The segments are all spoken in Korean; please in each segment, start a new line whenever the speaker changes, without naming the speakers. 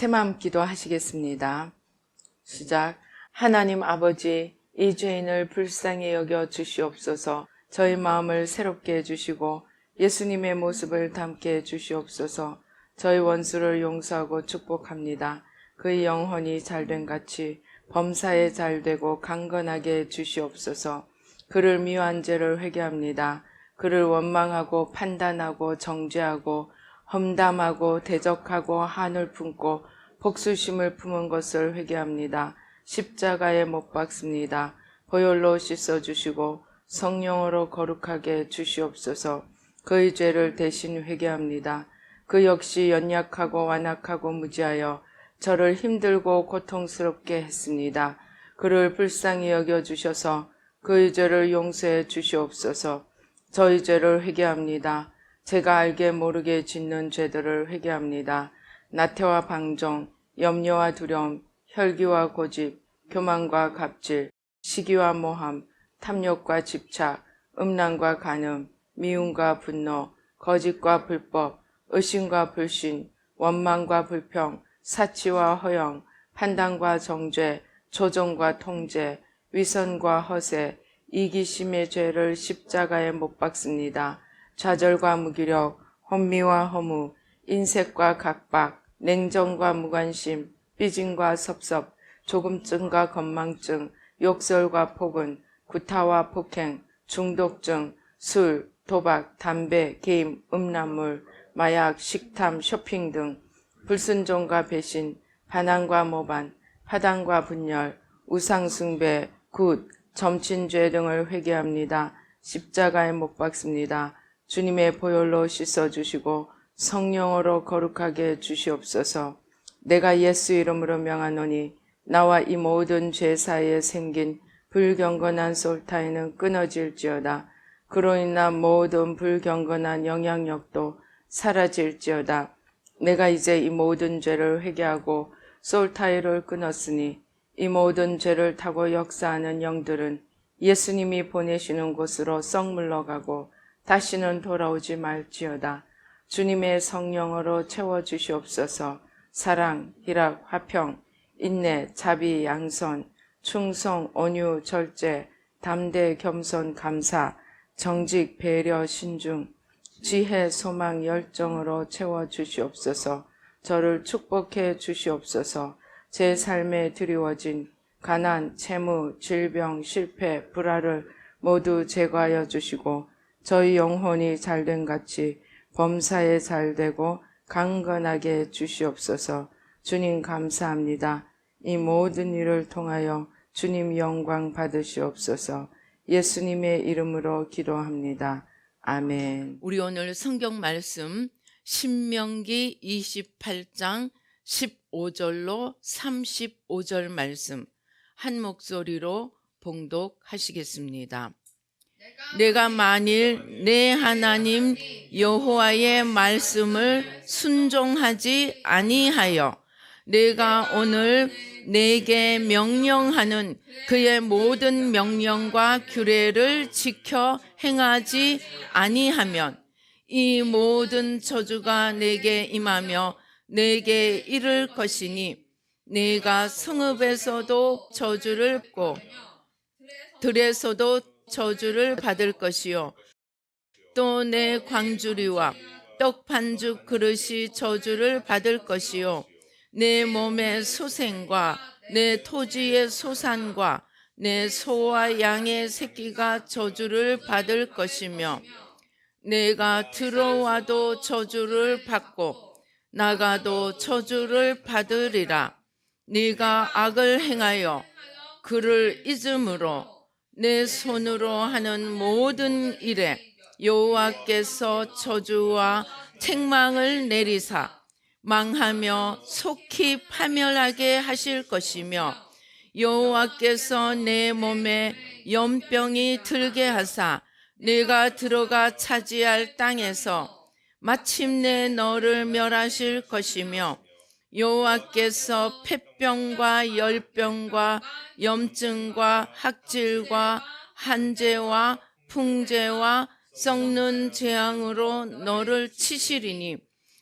새마음 기도하시겠습니다. 시작. 하나님 아버지, 이 죄인을 불쌍히 여겨 주시옵소서. 저희 마음을 새롭게 해주시고 예수님의 모습을 담게 해주시옵소서. 저희 원수를 용서하고 축복합니다. 그의 영혼이 잘된 같이 범사에 잘되고 강건하게 해주시옵소서. 그를 미워한 죄를 회개합니다. 그를 원망하고 판단하고 정죄하고 험담하고 대적하고 한을 품고 복수심을 품은 것을 회개합니다. 십자가에 못 박습니다. 보혈로 씻어주시고 성령으로 거룩하게 주시옵소서. 그의 죄를 대신 회개합니다. 그 역시 연약하고 완악하고 무지하여 저를 힘들고 고통스럽게 했습니다. 그를 불쌍히 여겨주셔서 그의 죄를 용서해 주시옵소서. 저희 죄를 회개합니다. 제가 알게 모르게 짓는 죄들을 회개합니다. 나태와 방종, 염려와 두려움, 혈기와 고집, 교만과 갑질, 시기와 모함, 탐욕과 집착, 음란과 간음, 미움과 분노, 거짓과 불법, 의심과 불신, 원망과 불평, 사치와 허영, 판단과 정죄, 조종과 통제, 위선과 허세, 이기심의 죄를 십자가에 못 박습니다. 좌절과 무기력, 혼미와 허무, 인색과 각박, 냉정과 무관심, 삐짐과 섭섭, 조금증과 건망증, 욕설과 폭언, 구타와 폭행, 중독증, 술, 도박, 담배, 게임, 음란물, 마약, 식탐, 쇼핑 등 불순종과 배신, 반항과 모반, 파당과 분열, 우상숭배, 굿, 점친죄 등을 회개합니다. 십자가에 못 박습니다. 주님의 보혈로 씻어주시고 성령으로 거룩하게 주시옵소서. 내가 예수 이름으로 명하노니 나와 이 모든 죄 사이에 생긴 불경건한 솔타이는 끊어질지어다. 그로 인한 모든 불경건한 영향력도 사라질지어다. 내가 이제 이 모든 죄를 회개하고 솔타이를 끊었으니 이 모든 죄를 타고 역사하는 영들은 예수님이 보내시는 곳으로 썩 물러가고 다시는 돌아오지 말지어다. 주님의 성령으로 채워주시옵소서. 사랑, 희락, 화평, 인내, 자비, 양선, 충성, 온유, 절제, 담대, 겸손, 감사, 정직, 배려, 신중, 지혜, 소망, 열정으로 채워주시옵소서. 저를 축복해 주시옵소서. 제 삶에 드리워진 가난, 채무, 질병, 실패, 불화를 모두 제거하여 주시고 저희 영혼이 잘된 같이 범사에 잘되고 강건하게 주시옵소서. 주님 감사합니다. 이 모든 일을 통하여 주님 영광 받으시옵소서. 예수님의 이름으로 기도합니다. 아멘.
우리 오늘 성경 말씀 신명기 28장 15절로 35절 말씀 한 목소리로 봉독하시겠습니다. 내가 만일 내 하나님 여호와의 말씀을 순종하지 아니하여 내가 오늘 내게 명령하는 그의 모든 명령과 규례를 지켜 행하지 아니하면 이 모든 저주가 내게 임하며 내게 이를 것이니 내가 성읍에서도 저주를 받고 들에서도 저주를 받을 것이요 또 내 광주리와 떡 반죽 그릇이 저주를 받을 것이요 내 몸의 소생과 내 토지의 소산과 내 소와 양의 새끼가 저주를 받을 것이며 내가 들어와도 저주를 받고 나가도 저주를 받으리라. 네가 악을 행하여 그를 잊음으로 내 손으로 하는 모든 일에 여호와께서 저주와 책망을 내리사 망하며 속히 파멸하게 하실 것이며 여호와께서 내 몸에 염병이 들게 하사 네가 들어가 차지할 땅에서 마침내 너를 멸하실 것이며 여호와께서 폐병과 열병과 염증과 학질과 한재와 풍재와 썩는 재앙으로 너를 치시리니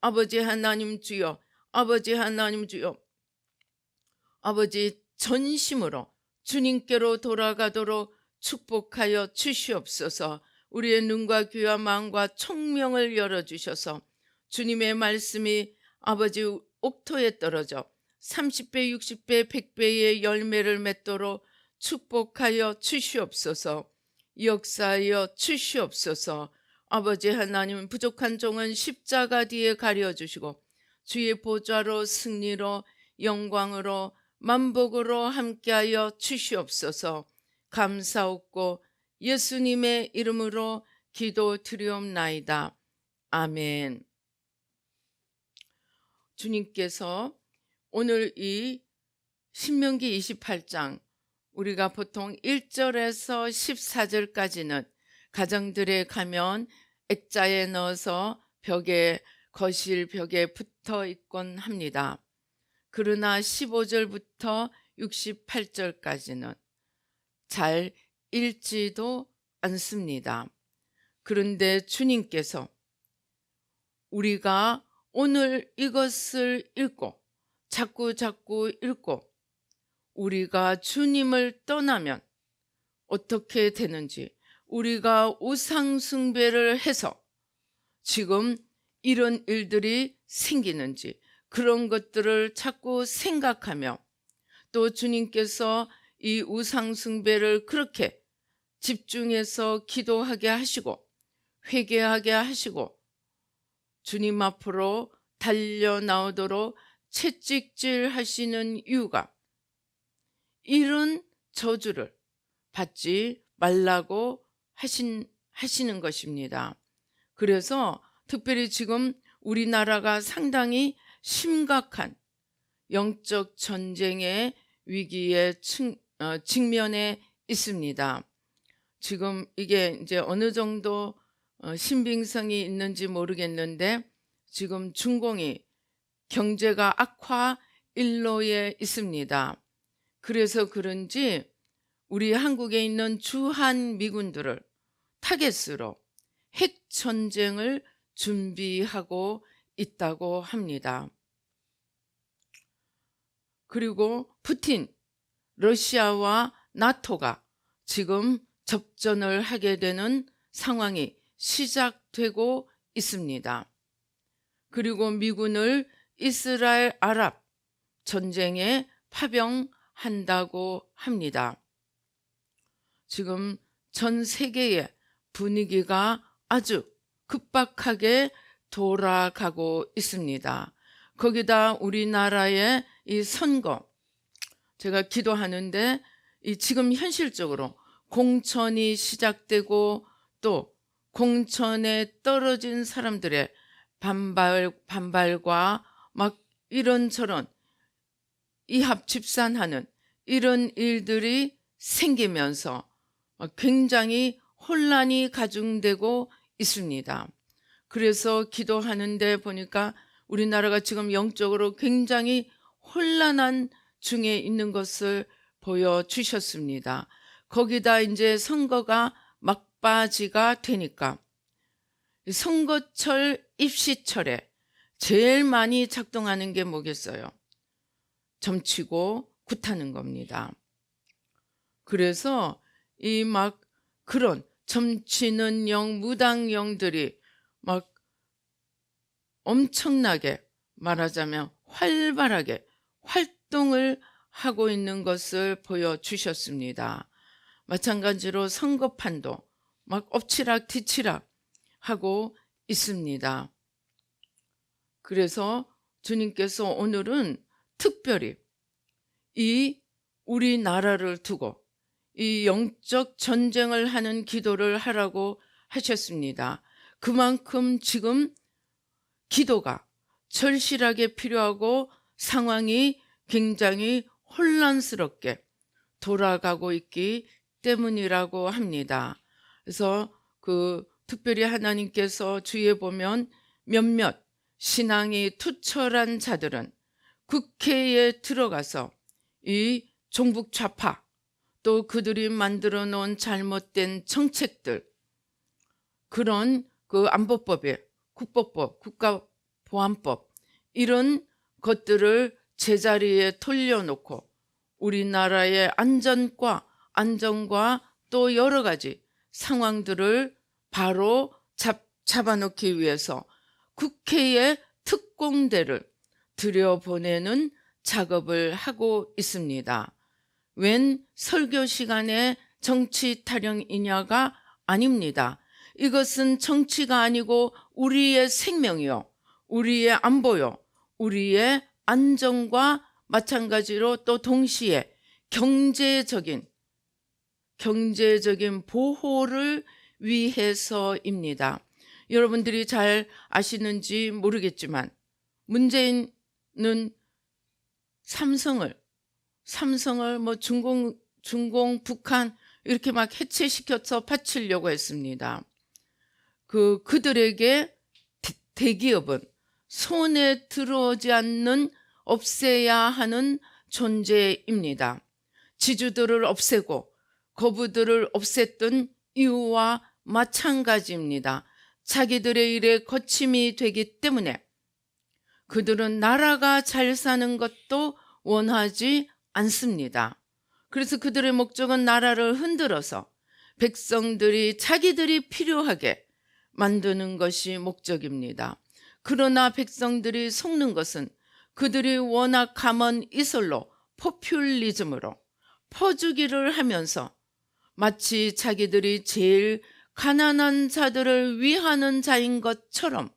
아버지 하나님 주여, 아버지 하나님 주여, 아버지 전심으로 주님께로 돌아가도록 축복하여 주시옵소서. 우리의 눈과 귀와 마음과 총명을 열어주셔서 주님의 말씀이 아버지 옥토에 떨어져 30배, 60배, 100배의 열매를 맺도록 축복하여 주시옵소서. 역사하여 주시옵소서. 아버지 하나님, 부족한 종은 십자가 뒤에 가려주시고 주의 보좌로 승리로 영광으로 만복으로 함께하여 주시옵소서. 감사옵고 예수님의 이름으로 기도드리옵나이다. 아멘. 주님께서 오늘 이 신명기 28장, 우리가 보통 1절에서 14절까지는 가정들에 가면 액자에 넣어서 벽에, 거실 벽에 붙어 있곤 합니다. 그러나 15절부터 68절까지는 잘 읽지도 않습니다. 그런데 주님께서 우리가 오늘 이것을 읽고 자꾸 읽고 우리가 주님을 떠나면 어떻게 되는지, 우리가 우상 숭배를 해서 지금 이런 일들이 생기는지, 그런 것들을 자꾸 생각하며, 또 주님께서 이 우상 숭배를 그렇게 집중해서 기도하게 하시고 회개하게 하시고 주님 앞으로 달려 나오도록 채찍질 하시는 이유가 이런 저주를 받지 말라고 하시는 것입니다. 그래서 특별히 지금 우리나라가 상당히 심각한 영적 전쟁의 위기에 직면해 있습니다. 지금 이게 이제 어느 정도 신빙성이 있는지 모르겠는데, 지금 중공이 경제가 악화 일로에 있습니다. 그래서 그런지 우리 한국에 있는 주한 미군들을 타겟으로 핵 전쟁을 준비하고 있다고 합니다. 그리고 푸틴, 러시아와 나토가 지금 접전을 하게 되는 상황이 시작되고 있습니다. 그리고 미군을 이스라엘 아랍 전쟁에 파병한다고 합니다. 지금 전 세계의 분위기가 아주 급박하게 돌아가고 있습니다. 거기다 우리나라의 이 선거, 제가 기도하는데 이 지금 현실적으로 공천이 시작되고 또 공천에 떨어진 사람들의 반발과 막 이런저런 이합집산하는 이런 일들이 생기면서 굉장히 혼란이 가중되고 있습니다. 그래서 기도하는데 보니까 우리나라가 지금 영적으로 굉장히 혼란한 중에 있는 것을 보여주셨습니다. 거기다 이제 선거가 막바지가 되니까 선거철, 입시철에 제일 많이 작동하는 게 뭐겠어요? 점치고 굿하는 겁니다. 그래서 이 막 그런 점치는 영, 무당 영들이 막 엄청나게 말하자면 활발하게 활동을 하고 있는 것을 보여주셨습니다. 마찬가지로 선거판도 막 엎치락 뒤치락 하고 있습니다. 그래서 주님께서 오늘은 특별히 이 우리나라를 두고 이 영적 전쟁을 하는 기도를 하라고 하셨습니다. 그만큼 지금 기도가 절실하게 필요하고 상황이 굉장히 혼란스럽게 돌아가고 있기 때문이라고 합니다. 그래서 특별히 하나님께서 주위에 보면 몇몇 신앙이 투철한 자들은 국회에 들어가서 이 종북 좌파 또 그들이 만들어 놓은 잘못된 정책들, 그런 안보법에 국가보안법 보안법 이런 것들을 제자리에 돌려놓고 우리나라의 안전과 또 여러 가지 상황들을 바로 잡아놓기 위해서 국회에 특공대를 들여보내는 작업을 하고 있습니다. 웬 설교 시간에 정치 타령이냐가 아닙니다. 이것은 정치가 아니고 우리의 생명이요, 우리의 안보요, 우리의 안전과 마찬가지로 또 동시에 경제적인 보호를 위해서입니다. 여러분들이 잘 아시는지 모르겠지만 문재인은 삼성을 뭐 중공 북한 이렇게 막 해체시켜서 바치려고 했습니다. 그들에게 대기업은 손에 들어오지 않는 없애야 하는 존재입니다. 지주들을 없애고 거부들을 없앴던 이유와 마찬가지입니다. 자기들의 일에 거침이 되기 때문에 그들은 나라가 잘 사는 것도 원하지 않습니다. 그래서 그들의 목적은 나라를 흔들어서 백성들이 자기들이 필요하게 만드는 것이 목적입니다. 그러나 백성들이 속는 것은 그들이 워낙 감언 이설로 포퓰리즘으로 퍼주기를 하면서 마치 자기들이 제일 가난한 자들을 위하는 자인 것처럼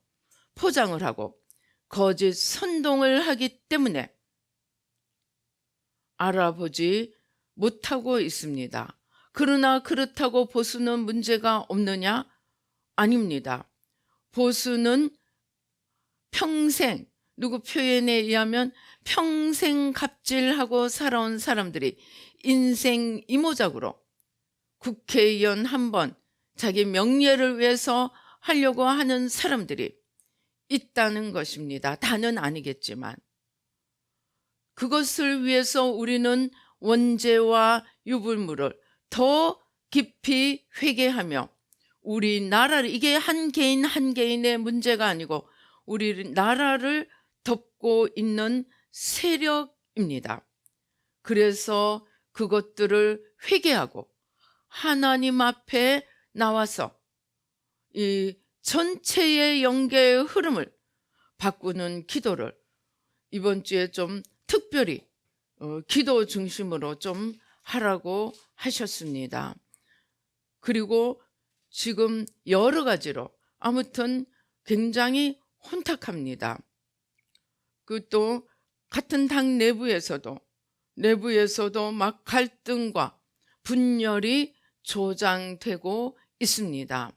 포장을 하고 거짓 선동을 하기 때문에 알아보지 못하고 있습니다. 그러나 그렇다고 보수는 문제가 없느냐? 아닙니다. 보수는 평생, 누구 표현에 의하면 평생 갑질하고 살아온 사람들이 인생 이모작으로 국회의원 한 번 자기 명예를 위해서 하려고 하는 사람들이 있다는 것입니다. 다는 아니겠지만 그것을 위해서 우리는 원죄와 유불물을 더 깊이 회개하며 우리나라를, 이게 한 개인의 문제가 아니고 우리나라를 덮고 있는 세력입니다. 그래서 그것들을 회개하고 하나님 앞에 나와서 이 전체의 영계의 흐름을 바꾸는 기도를 이번 주에 좀 특별히 기도 중심으로 좀 하라고 하셨습니다. 그리고 지금 여러 가지로 아무튼 굉장히 혼탁합니다. 또 같은 당 내부에서도 막 갈등과 분열이 조장되고 있습니다.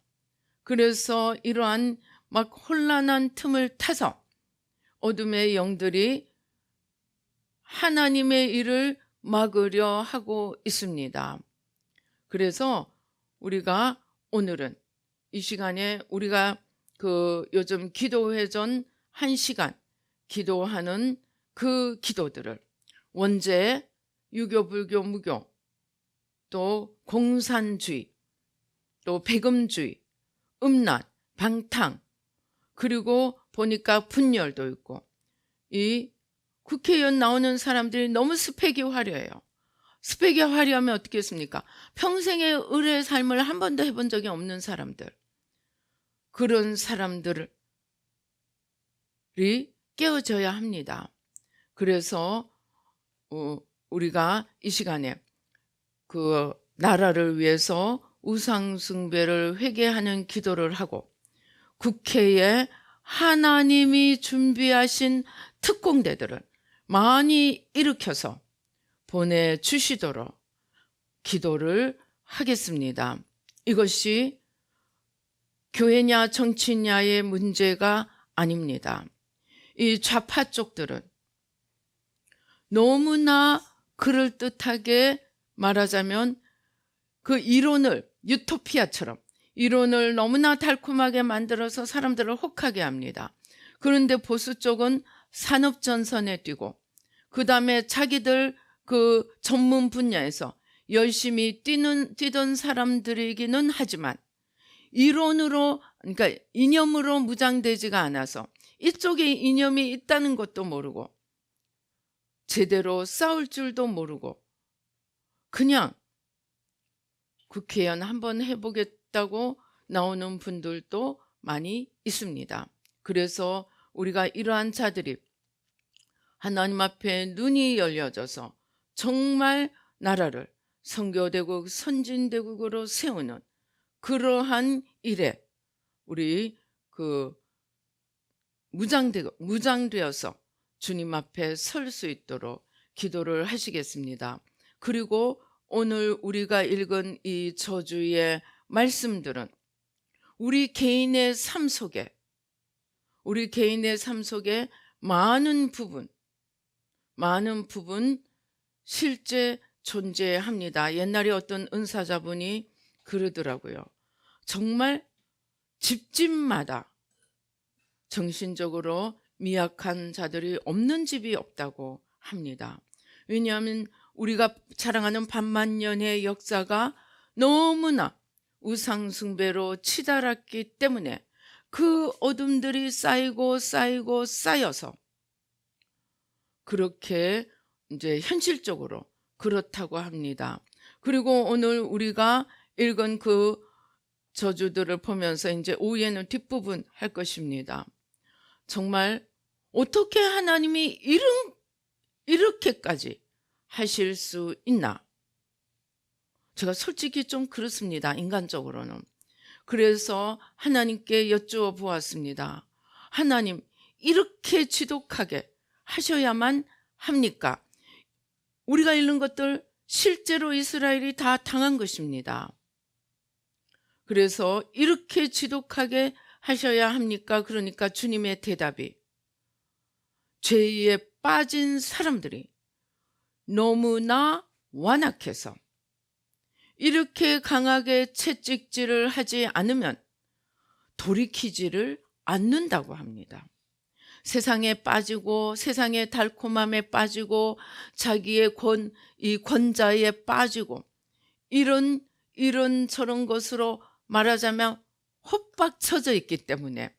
그래서 이러한 막 혼란한 틈을 타서 어둠의 영들이 하나님의 일을 막으려 하고 있습니다. 그래서 우리가 오늘은 이 시간에 우리가 요즘 기도회전 1시간 기도하는 그 기도들을 원죄, 유교, 불교, 무교, 또 공산주의, 또 배금주의, 음란, 방탕, 그리고 보니까 분열도 있고 이 국회의원 나오는 사람들이 너무 스펙이 화려해요. 스펙이 화려하면 어떻게 했습니까? 평생의 의뢰 삶을 한 번도 해본 적이 없는 사람들, 그런 사람들이 깨어져야 합니다. 그래서 우리가 이 시간에 그 나라를 위해서 우상숭배를 회개하는 기도를 하고 국회에 하나님이 준비하신 특공대들을 많이 일으켜서 보내주시도록 기도를 하겠습니다. 이것이 교회냐 정치냐의 문제가 아닙니다. 이 좌파 쪽들은 너무나 그럴듯하게 말하자면 그 이론을 유토피아처럼 이론을 너무나 달콤하게 만들어서 사람들을 혹하게 합니다. 그런데 보수 쪽은 산업전선에 뛰고 그 다음에 자기들 그 전문 분야에서 열심히 뛰던 사람들이기는 하지만 이론으로, 그러니까 이념으로 무장되지가 않아서 이쪽에 이념이 있다는 것도 모르고 제대로 싸울 줄도 모르고 그냥 국회의원 한번 해보겠다고 나오는 분들도 많이 있습니다. 그래서 우리가 이러한 자들이 하나님 앞에 눈이 열려져서 정말 나라를 선교대국, 선진대국으로 세우는 그러한 일에 우리 무장되어서 주님 앞에 설 수 있도록 기도를 하시겠습니다. 그리고 오늘 우리가 읽은 이 저주의 말씀들은 우리 개인의 삶 속에 많은 부분 실제 존재합니다. 옛날에 어떤 은사자분이 그러더라고요. 정말 집집마다 정신적으로 미약한 자들이 없는 집이 없다고 합니다. 왜냐하면 우리가 자랑하는 반만년의 역사가 너무나 우상숭배로 치달았기 때문에 그 어둠들이 쌓여서 그렇게 이제 현실적으로 그렇다고 합니다. 그리고 오늘 우리가 읽은 그 저주들을 보면서 이제 오후에는 뒷부분 할 것입니다. 정말 어떻게 하나님이 이렇게까지 하실 수 있나? 제가 솔직히 좀 그렇습니다. 인간적으로는. 그래서 하나님께 여쭈어 보았습니다. 하나님, 이렇게 지독하게 하셔야만 합니까? 우리가 읽는 것들 실제로 이스라엘이 다 당한 것입니다. 그래서 이렇게 지독하게 하셔야 합니까? 그러니까 주님의 대답이 죄에 빠진 사람들이 너무나 완악해서 이렇게 강하게 채찍질을 하지 않으면 돌이키지를 않는다고 합니다. 세상에 빠지고 세상의 달콤함에 빠지고 자기의 권자에 빠지고 이런 저런 것으로 말하자면 헛박쳐져 있기 때문에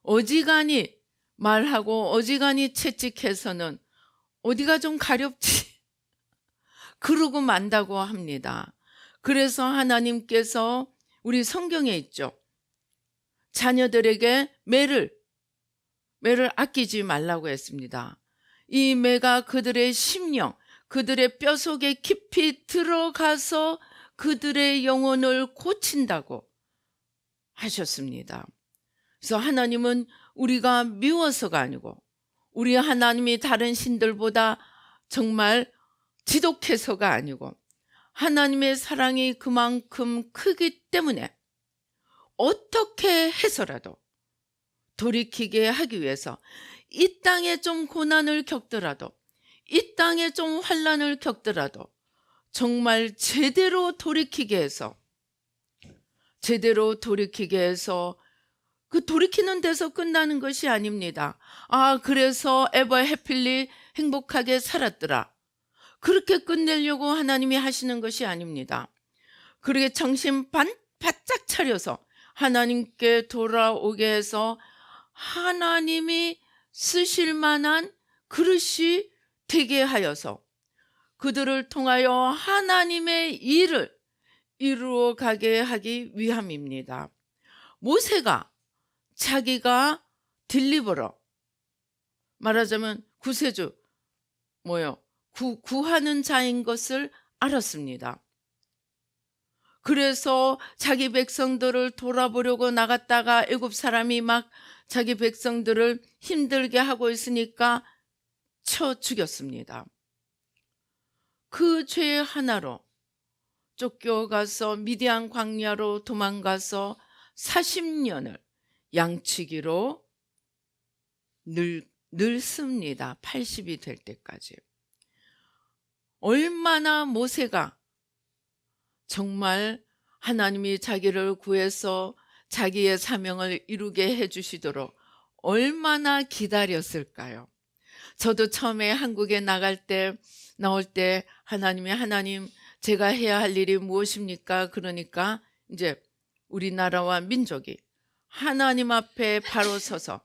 어지간히 말하고 어지간히 채찍해서는 어디가 좀 가렵지 그러고 만다고 합니다. 그래서 하나님께서 우리 성경에 있죠. 자녀들에게 매를 아끼지 말라고 했습니다. 이 매가 그들의 심령, 그들의 뼈속에 깊이 들어가서 그들의 영혼을 고친다고 하셨습니다. 그래서 하나님은 우리가 미워서가 아니고 우리 하나님이 다른 신들보다 정말 지독해서가 아니고 하나님의 사랑이 그만큼 크기 때문에 어떻게 해서라도 돌이키게 하기 위해서 이 땅에 좀 고난을 겪더라도 이 땅에 좀 환난을 겪더라도 정말 제대로 돌이키게 해서 그 돌이키는 데서 끝나는 것이 아닙니다. 그래서 ever happily 행복하게 살았더라. 그렇게 끝내려고 하나님이 하시는 것이 아닙니다. 그렇게 정신 바짝 차려서 하나님께 돌아오게 해서 하나님이 쓰실 만한 그릇이 되게 하여서 그들을 통하여 하나님의 일을 이루어 가게 하기 위함입니다. 모세가 자기가 딜리버러, 말하자면 구세주, 구하는 자인 것을 알았습니다. 그래서 자기 백성들을 돌아보려고 나갔다가 애굽 사람이 막 자기 백성들을 힘들게 하고 있으니까 쳐 죽였습니다. 그 죄 하나로 쫓겨가서 미디안 광야로 도망가서 40년을 양치기로 늙습니다. 80이 될 때까지. 얼마나 모세가 정말 하나님이 자기를 구해서 자기의 사명을 이루게 해주시도록 얼마나 기다렸을까요? 저도 처음에 한국에 나올 때 하나님 제가 해야 할 일이 무엇입니까? 그러니까 이제 우리나라와 민족이 하나님 앞에 바로 서서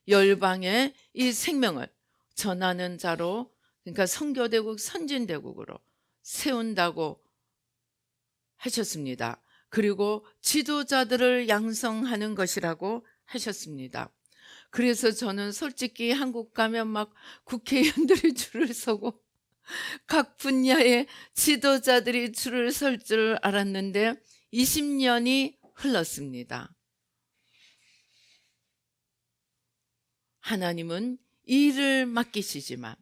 열방의 이 생명을 전하는 자로, 그러니까 선교대국 선진대국으로 세운다고 하셨습니다. 그리고 지도자들을 양성하는 것이라고 하셨습니다. 그래서 저는 솔직히 한국 가면 막 국회의원들이 줄을 서고 각 분야의 지도자들이 줄을 설 줄 알았는데 20년이 흘렀습니다. 하나님은 일을 맡기시지만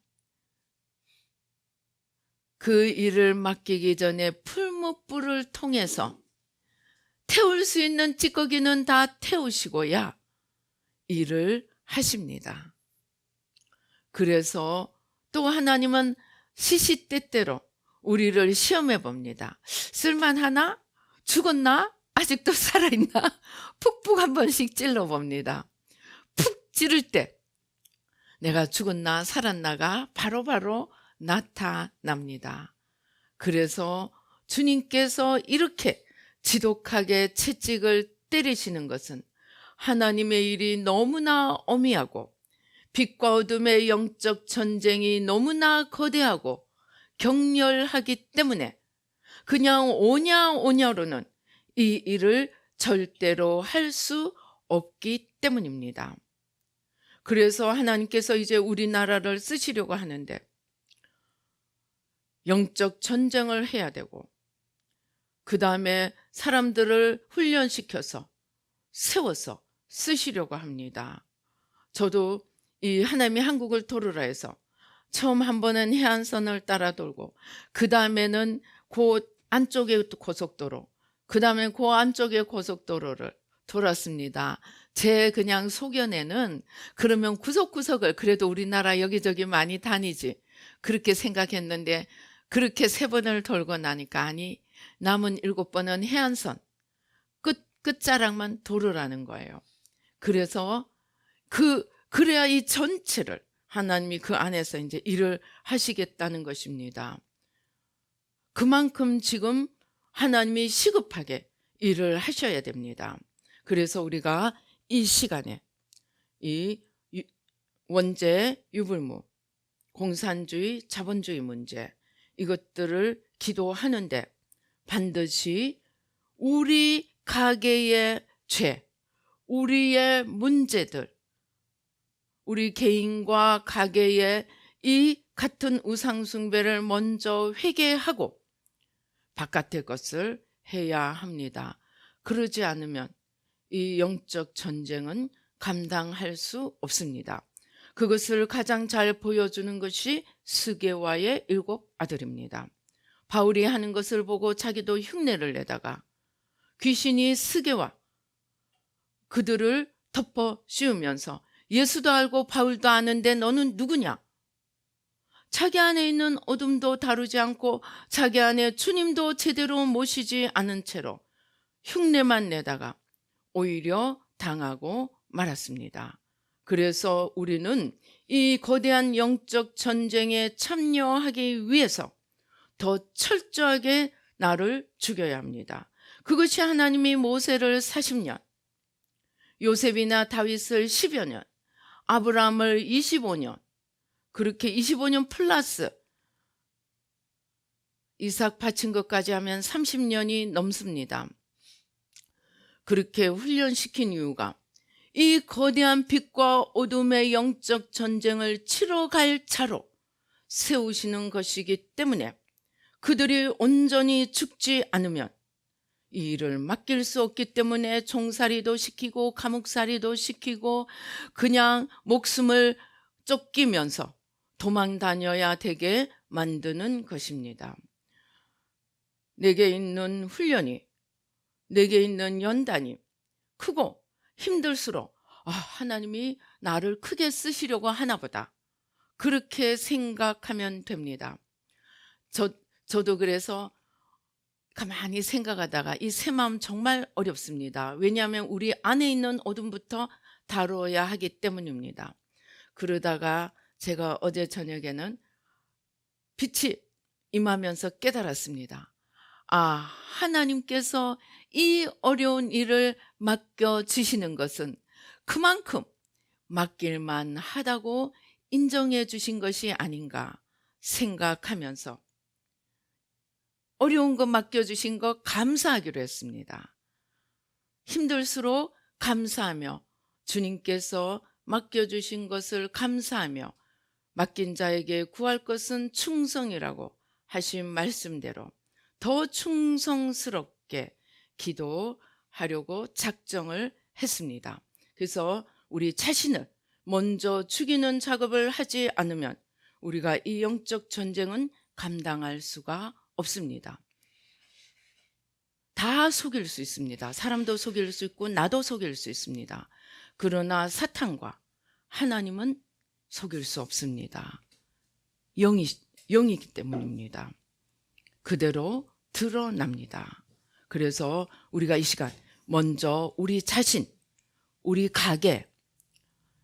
그 일을 맡기기 전에 풀무불을 통해서 태울 수 있는 찌꺼기는 다 태우시고야 일을 하십니다. 그래서 또 하나님은 시시때때로 우리를 시험해 봅니다. 쓸만하나? 죽었나? 아직도 살아있나? 푹푹 한 번씩 찔러 봅니다. 푹 찌를 때 내가 죽었나 살았나가 바로바로 나타납니다. 그래서 주님께서 이렇게 지독하게 채찍을 때리시는 것은 하나님의 일이 너무나 어미하고 빛과 어둠의 영적 전쟁이 너무나 거대하고 격렬하기 때문에 그냥 오냐오냐로는 이 일을 절대로 할 수 없기 때문입니다. 그래서 하나님께서 이제 우리나라를 쓰시려고 하는데 영적 전쟁을 해야 되고 그 다음에 사람들을 훈련시켜서 세워서 쓰시려고 합니다. 저도 이 하나님이 한국을 도르라 해서 처음 한 번은 해안선을 따라 돌고 그 다음에는 그 안쪽의 고속도로, 그 다음에 그 안쪽의 고속도로를 돌았습니다. 제 그냥 소견에는 그러면 구석구석을 그래도 우리나라 여기저기 많이 다니지 그렇게 생각했는데 그렇게 3번을 돌고 나니까 아니 남은 7번은 해안선 끝자락만 도르라는 거예요. 그래서 그래야 이 전체를 하나님이 그 안에서 이제 일을 하시겠다는 것입니다. 그만큼 지금 하나님이 시급하게 일을 하셔야 됩니다. 그래서 우리가 이 시간에 이 원죄, 유불무, 공산주의, 자본주의 문제 이것들을 기도하는데 반드시 우리 가계의 죄, 우리의 문제들, 우리 개인과 가계의 이 같은 우상숭배를 먼저 회개하고 바깥의 것을 해야 합니다. 그러지 않으면 이 영적 전쟁은 감당할 수 없습니다. 그것을 가장 잘 보여주는 것이 스게와의 7 아들입니다. 바울이 하는 것을 보고 자기도 흉내를 내다가 귀신이 스게와 그들을 덮어 씌우면서 예수도 알고 바울도 아는데 너는 누구냐? 자기 안에 있는 어둠도 다루지 않고 자기 안에 주님도 제대로 모시지 않은 채로 흉내만 내다가 오히려 당하고 말았습니다. 그래서 우리는 이 거대한 영적 전쟁에 참여하기 위해서 더 철저하게 나를 죽여야 합니다. 그것이 하나님이 모세를 40년, 요셉이나 다윗을 10여 년, 아브라함을 25년, 그렇게 25년 플러스 이삭 바친 것까지 하면 30년이 넘습니다. 그렇게 훈련시킨 이유가 이 거대한 빛과 어둠의 영적 전쟁을 치러갈 자로 세우시는 것이기 때문에 그들이 온전히 죽지 않으면 이 일을 맡길 수 없기 때문에 종살이도 시키고 감옥살이도 시키고 그냥 목숨을 쫓기면서 도망 다녀야 되게 만드는 것입니다. 내게 있는 훈련이, 내게 있는 연단이 크고 힘들수록 하나님이 나를 크게 쓰시려고 하나 보다. 그렇게 생각하면 됩니다. 저도 그래서 가만히 생각하다가 이 새 마음 정말 어렵습니다. 왜냐하면 우리 안에 있는 어둠부터 다뤄야 하기 때문입니다. 그러다가 제가 어제 저녁에는 빛이 임하면서 깨달았습니다. 하나님께서 이 어려운 일을 맡겨주시는 것은 그만큼 맡길만 하다고 인정해 주신 것이 아닌가 생각하면서 어려운 거 맡겨주신 거 감사하기로 했습니다. 힘들수록 감사하며 주님께서 맡겨주신 것을 감사하며 맡긴 자에게 구할 것은 충성이라고 하신 말씀대로 더 충성스럽게 기도하려고 작정을 했습니다. 그래서 우리 자신을 먼저 죽이는 작업을 하지 않으면 우리가 이 영적 전쟁은 감당할 수가 없습니다. 다 속일 수 있습니다. 사람도 속일 수 있고 나도 속일 수 있습니다. 그러나 사탄과 하나님은 속일 수 없습니다. 영이기 때문입니다. 그대로 드러납니다. 그래서 우리가 이 시간 먼저 우리 자신, 우리 가게,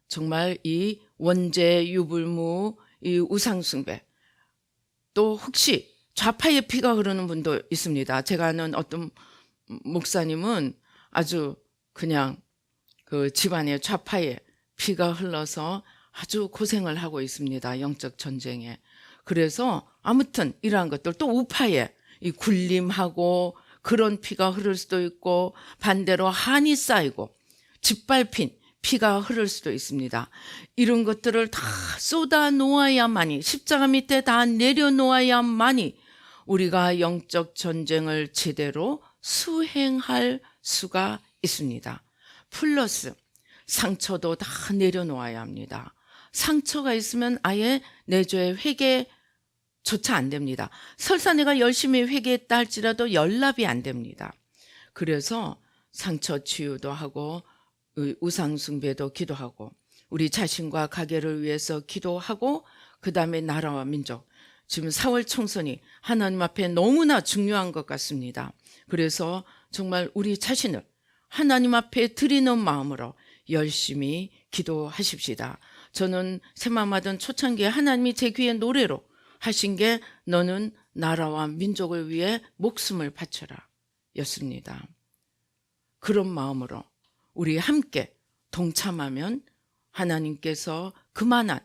정말 이 원죄, 유불무, 이 우상숭배, 또 혹시 좌파의 피가 흐르는 분도 있습니다. 제가 아는 어떤 목사님은 아주 그냥 그 집안에 좌파의 피가 흘러서 아주 고생을 하고 있습니다. 영적 전쟁에. 그래서 아무튼 이러한 것들, 또 우파에 이 굴림하고 그런 피가 흐를 수도 있고 반대로 한이 쌓이고 짓밟힌 피가 흐를 수도 있습니다. 이런 것들을 다 쏟아 놓아야만이, 십자가 밑에 다 내려놓아야만이 우리가 영적 전쟁을 제대로 수행할 수가 있습니다. 플러스 상처도 다 내려놓아야 합니다. 상처가 있으면 아예 내 죄의 회개조차 안 됩니다. 설사 내가 열심히 회개했다 할지라도 연락이 안 됩니다. 그래서 상처 치유도 하고 우상숭배도 기도하고 우리 자신과 가게를 위해서 기도하고 그 다음에 나라와 민족, 지금 4월 총선이 하나님 앞에 너무나 중요한 것 같습니다. 그래서 정말 우리 자신을 하나님 앞에 드리는 마음으로 열심히 기도하십시다. 저는 새마음하던 초창기에 하나님이 제 귀에 노래로 하신 게 너는 나라와 민족을 위해 목숨을 바쳐라 였습니다. 그런 마음으로 우리 함께 동참하면 하나님께서 그만한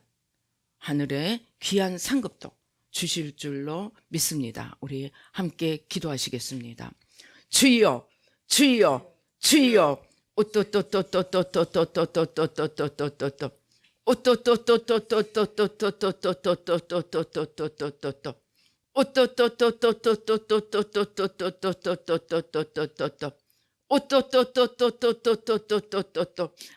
하늘의 귀한 상급도 주실 줄로 믿습니다. 우리 함께 기도하시겠습니다. 주여, 주여, 주여.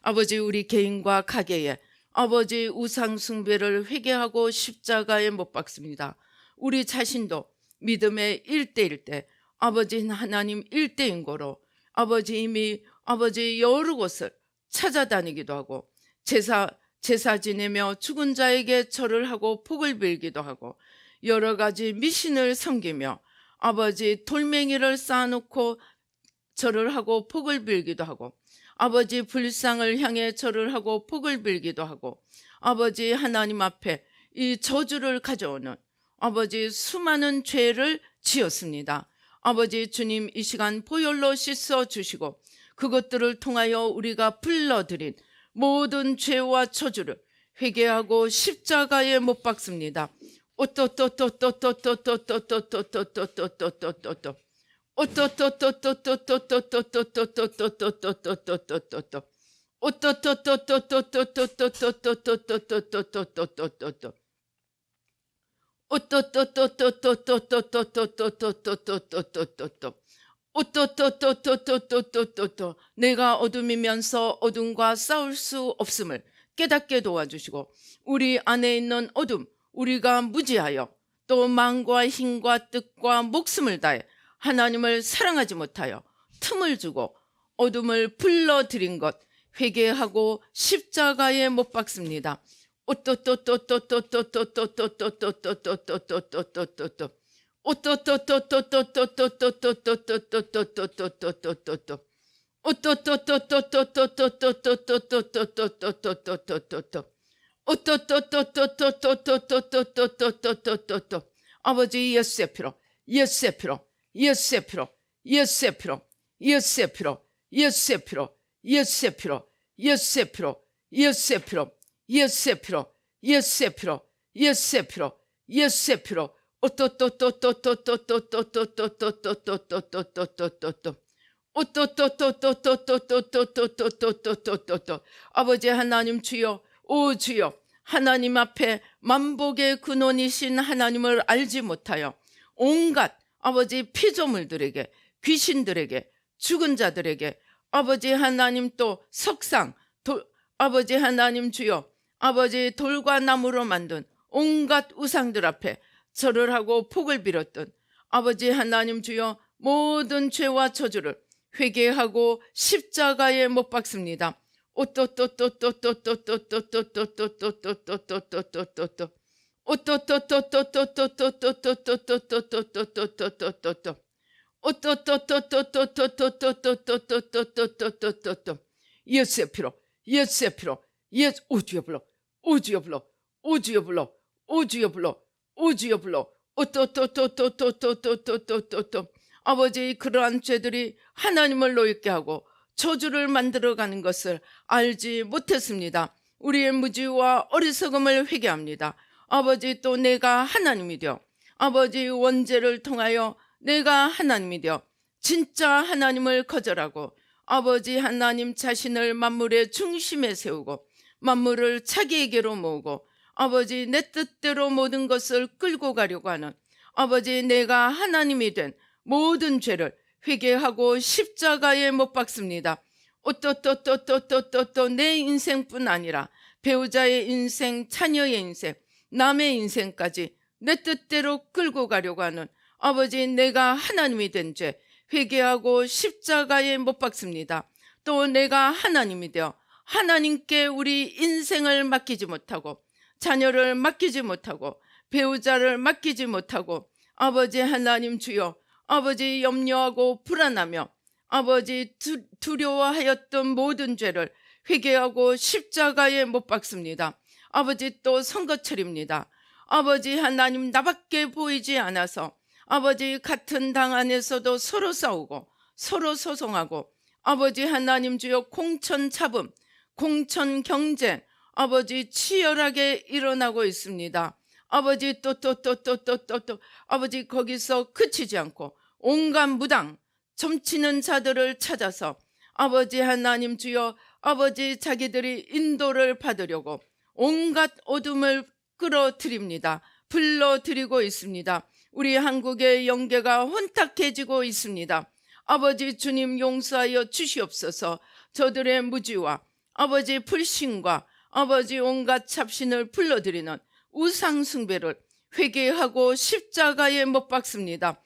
아버지, 우리 개인과 가게에 아버지 우상 숭배를 회개하고 십자가에 못 박습니다. 우리 자신도 믿음의 일대일 때 아버지 하나님 일대인 거로 아버지 이미 아버지 여러 곳을 찾아다니기도 하고 제사 지내며 죽은 자에게 절을 하고 복을 빌기도 하고 여러 가지 미신을 섬기며 아버지 돌멩이를 쌓아놓고 절을 하고 복을 빌기도 하고 아버지 불상을 향해 절을 하고 복을 빌기도 하고 아버지 하나님 앞에 이 저주를 가져오는 아버지 수많은 죄를 지었습니다. 아버지 주님, 이 시간 보혈로 씻어주시고 그것들을 통하여 우리가 불러들인 모든 죄와 저주를 회개하고 십자가에 못 박습니다. 내가 어둠이면서 어둠과 싸울 수 없음을 깨닫게 도와주시고 우리 안에 있는 어둠, 우리가 무지하여 또 마음과 힘과 뜻과 목숨을 다해 하나님을 사랑하지 못하여 틈을 주고 어둠을 불러들인 것 회개하고 십자가에 못 박습니다. 아버지 예수의 피로, 예수의 피로, 예수의 피로, 예수의 피로, 예수의 피로, 예수의 피로, 예수의 피로, 예수의 피로, 예수의 피로, 예수의 피로, 예수의 피로, 예수의 피로, 예수의 피로, 아버지 하나님 주여, 오 주여, 하나님 앞에 만복의 근원이신 하나님을 알지 못하여 온갖 아버지 피조물들에게, 귀신들에게, 죽은 자들에게, 아버지 하나님 또 석상, 아버지 하나님 주여, 아버지 돌과 나무로 만든 온갖 우상들 앞에 절을 하고 복을 빌었던 아버지 하나님 주여, 모든 죄와 저주를 회개하고 십자가에 못 박습니다. 예수의 피로, 예수의 피로, 예수, 오주여 불러, 오주여 불러, 오주여 불러, 오주여 불러, 오주여 불러, 아버지, 그러한 죄들이 하나님을 노엽게 하고 저주를 만들어가는 것을 알지 못했습니다. 우리의 무지와 어리석음을 회개합니다. 아버지, 또 내가 하나님이 되어 아버지 원죄를 통하여 내가 하나님이 되어 진짜 하나님을 거절하고 아버지 하나님 자신을 만물의 중심에 세우고 만물을 자기에게로 모으고 아버지 내 뜻대로 모든 것을 끌고 가려고 하는 아버지 내가 하나님이 된 모든 죄를 회개하고 십자가에 못 박습니다. 내 인생뿐 아니라 배우자의 인생, 자녀의 인생, 남의 인생까지 내 뜻대로 끌고 가려고 하는 아버지 내가 하나님이 된 죄 회개하고 십자가에 못 박습니다. 또 내가 하나님이 되어 하나님께 우리 인생을 맡기지 못하고 자녀를 맡기지 못하고 배우자를 맡기지 못하고 아버지 하나님 주여, 아버지 염려하고 불안하며 아버지 두려워하였던 모든 죄를 회개하고 십자가에 못 박습니다. 아버지 또 선거철입니다. 아버지 하나님 나밖에 보이지 않아서 아버지 같은 당 안에서도 서로 싸우고 서로 소송하고 아버지 하나님 주여 공천 잡음, 공천 경쟁 아버지 치열하게 일어나고 있습니다. 아버지 또 아버지 거기서 그치지 않고 온갖 무당 점치는 자들을 찾아서 아버지 하나님 주여 아버지 자기들이 인도를 받으려고 온갖 어둠을 끌어들입니다. 불러들이고 있습니다. 우리 한국의 영계가 혼탁해지고 있습니다. 아버지 주님 용서하여 주시옵소서. 저들의 무지와 아버지 불신과 아버지 온갖 잡신을 불러들이는 우상 숭배를 회개하고 십자가에 못 박습니다.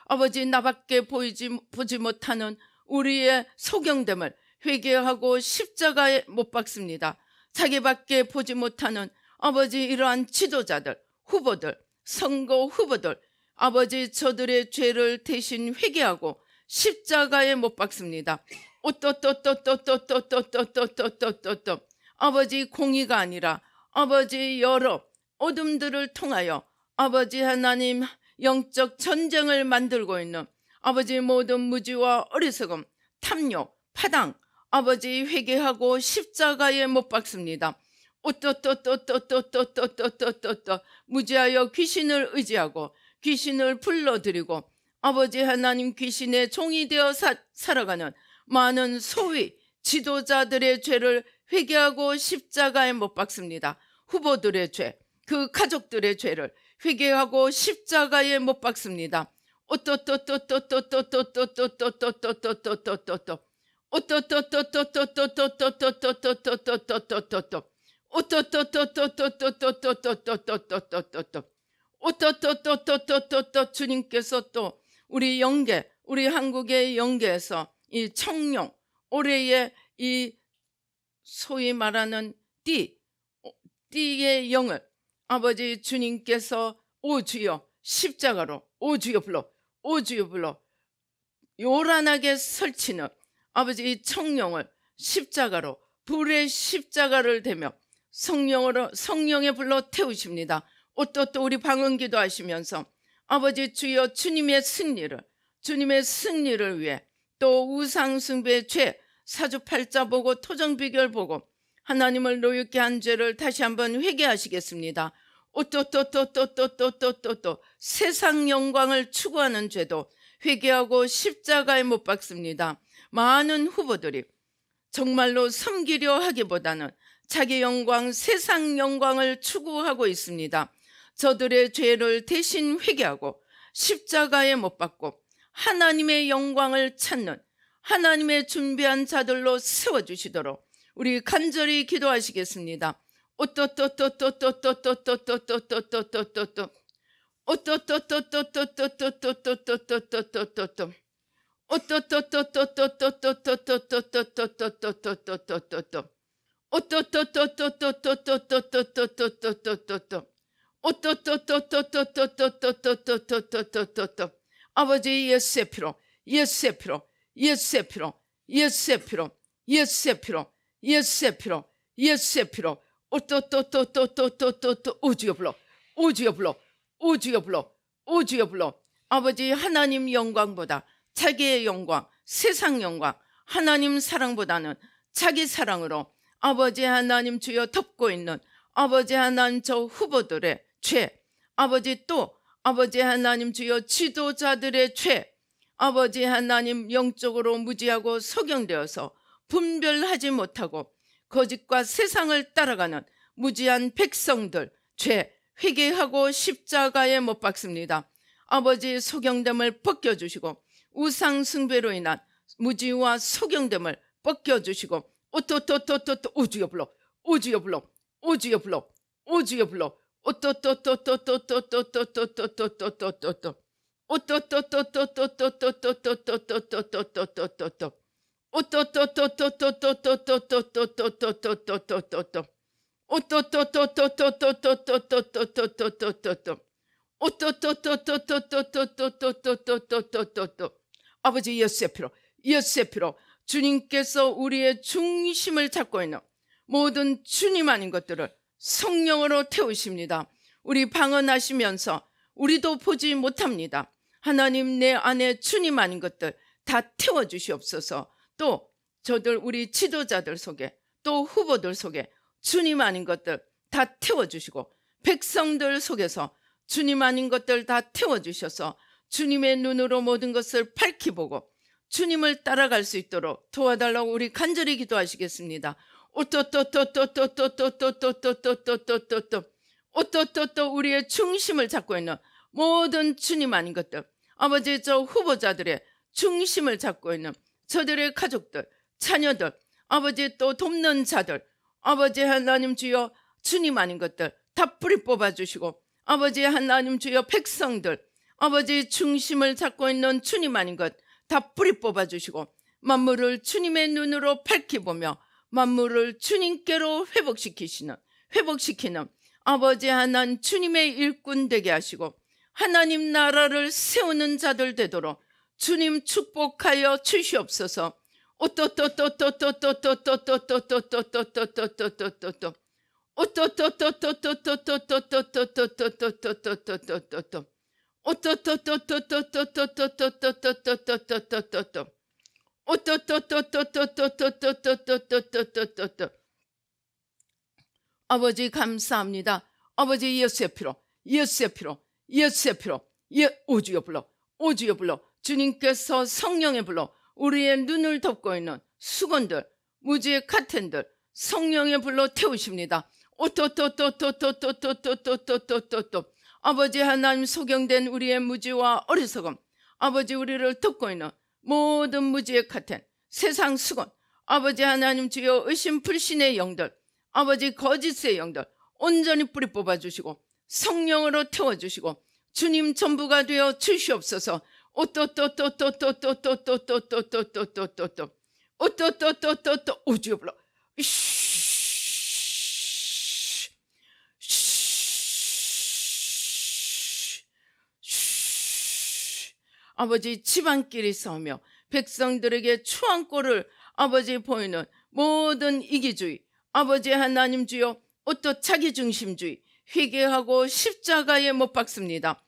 아버지 나밖에 보지 못하는 우리의 소경됨을 회개하고 십자가에 못 박습니다. 자기밖에 보지 못하는 아버지 이러한 지도자들, 후보들, 선거 후보들 아버지 저들의 죄를 대신 회개하고 십자가에 못 박습니다. 아버지 공의가 아니라 아버지 여러 어둠들을 통하여 아버지 하나님 영적 전쟁을 만들고 있는 아버지 모든 무지와 어리석음, 탐욕, 파당 아버지 회개하고 십자가에 못 박습니다. 무지하여 귀신을 의지하고 귀신을 불러들이고 아버지 하나님 귀신의 종이 되어 살아가는 많은 소위 지도자들의 죄를 회개하고 십자가에 못 박습니다. 후보들의 죄, 그 가족들의 죄를 회개하고 십자가에 못 박습니다. 주님께서 또 우리 영계, 우리 한국의 영계에서 이 청룡 올해의 이 소위 말하는 띠의 영을 아버지 주님께서 오 주여 십자가로 오 주여 불러 오 주여 불러 요란하게 설치는 아버지 청령을 십자가로 불의 십자가를 대며 성령에 불러 태우십니다. 또 우리 방언기도 하시면서 아버지 주여 주님의 승리를 위해 또 우상숭배의 죄 사주팔자 보고 토정비결 보고 하나님을 노엽게 한 죄를 다시 한번 회개하시겠습니다. 또 세상 영광을 추구하는 죄도 회개하고 십자가에 못 박습니다. 많은 후보들이 정말로 섬기려 하기보다는 자기 영광, 세상 영광을 추구하고 있습니다. 저들의 죄를 대신 회개하고 십자가에 못 박고 하나님의 영광을 찾는 하나님의 준비한 자들로 세워주시도록 우리 간절히 기도하시겠습니다. 아버지 예수의 피로 예수의 피로 예수의 피로 예수의 피로 예수의 피로 예수의 피로 예수의 피로 오주여 불러 오주여 불러 오주여 불러 오주여 불러 아버지 하나님 영광보다 자기의 영광 세상 영광 하나님 사랑보다는 자기 사랑으로 아버지 하나님 주여 덮고 있는 아버지 하나님 저 후보들의 죄 아버지 또 아버지 하나님 주여 지도자들의 죄 아버지 하나님 영적으로 무지하고 소경되어서 분별하지 못하고 거짓과 세상을 따라가는 무지한 백성들 죄 회개하고 십자가에 못 박습니다. 아버지 소경됨을 벗겨주시고 우상 숭배로 인한 무지와 소경됨을 벗겨주시고 오주여 불러 오주여 불러 오주여 불러 오주여 불러 아버지 예수의 피로 예수의 피로 주님께서 우리의 중심을 잡고 있는 모든 주님 아닌 것들을 성령으로 태우십니다. 우리 방언하시면서 우리도 보지 못합니다. 하나님 내 안에 주님 아닌 것들 다 태워주시옵소서. 또 저들 우리 지도자들 속에 또 후보들 속에 주님 아닌 것들 다 태워주시고 백성들 속에서 주님 아닌 것들 다 태워주셔서 주님의 눈으로 모든 것을 밝히 보고 주님을 따라갈 수 있도록 도와달라고 우리 간절히 기도하시겠습니다. 우리의 중심을 잡고 있는 모든 주님 아닌 것들 아버지 저 후보자들의 중심을 잡고 있는 저들의 가족들 자녀들 아버지 또 돕는 자들 아버지 하나님 주여 주님 아닌 것들 다 뿌리 뽑아주시고 아버지 하나님 주여 백성들 아버지 중심을 잡고 있는 주님 아닌 것 다 뿌리 뽑아주시고 만물을 주님의 눈으로 밝히 보며 만물을 주님께로 회복시키는 아버지 하나님 주님의 일꾼 되게 하시고 하나님 나라를 세우는 자들 되도록 주님 축복하여 주시옵소서. 아버지 감사합니다. 아버지 예수의 피로 예수의 피로 예수의 피로 오주여 불러 오주여 불러 주님께서 성령에 불러 우리의 눈을 덮고 있는 수건들 무지의 카텐들 성령에 불러 태우십니다. 아버지 하나님 소경된 우리의 무지와 어리석음 아버지 우리를 덮고 있는 모든 무지의 카텐 세상 수건 아버지 하나님 주여 의심불신의 영들 아버지 거짓의 영들 온전히 뿌리 뽑아주시고 성령으로 태워주시고 주님 전부가 되어 주시옵소서. 오주여 불러 아버지 지방끼리 싸우며 백성들에게 추한 꼴을 아버지 보이는 모든 이기주의, 아버지 하나님 주여 어떠 자기중심주의 회개하고 십자가에 못 박습니다.